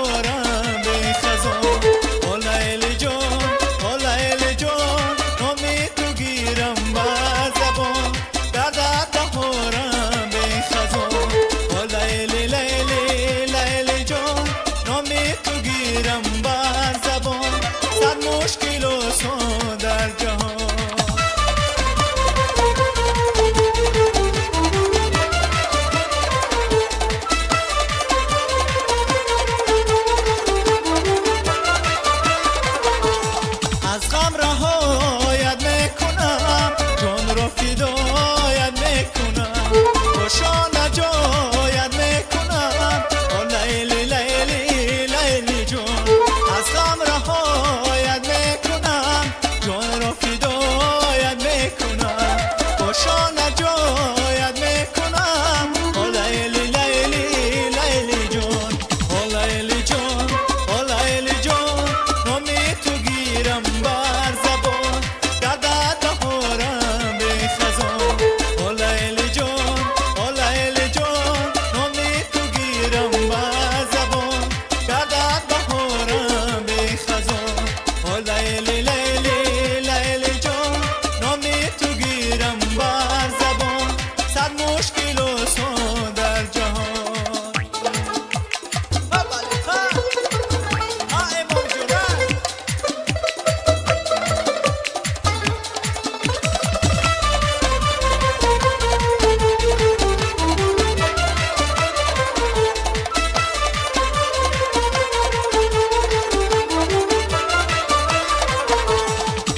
دهارم به خزان. او لیلی جان، او لیلی جان، نامی تو گیرم بر زبان. در دهارم به خزان. او لیلی لیلی لیلی جان، نامی تو گیرم بر زبان. صد مشکل و سان در جهان. از غم رهایت میکنم، جان را فدایت میکنم، خوشا نجایت میکنم. او لیلی لیلی لیلی جان، از غم رهایت میکنم، جان را فدایت میکنم، خوشا نجایت میکنم. او لیلی لیلی لیلی جان، او لیلی جان، او لیلی جان، نامی تو گیرم بر زبان. در دهارم به خزان. او لیلی جان، او لیلی جان، نامی تو گیرم بر زبان. در دهارم به خزان. او لیلی لیلی لیلی جان، نامی تو گیرم بر زبان. صد مشکل و سان در جهان.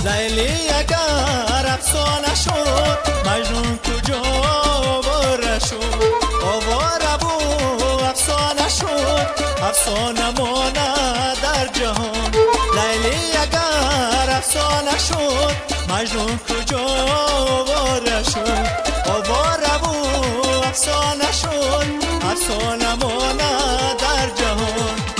لیلی اگر افسانه شد، مجنون کجا آواره شد. آواره بود افسانه شد، افسانه ماند در جهان. لیلی اگر افسانه شد، مجنون کجا آواره شد. آواره بود افسانه شد، افسانه ماند در جهان.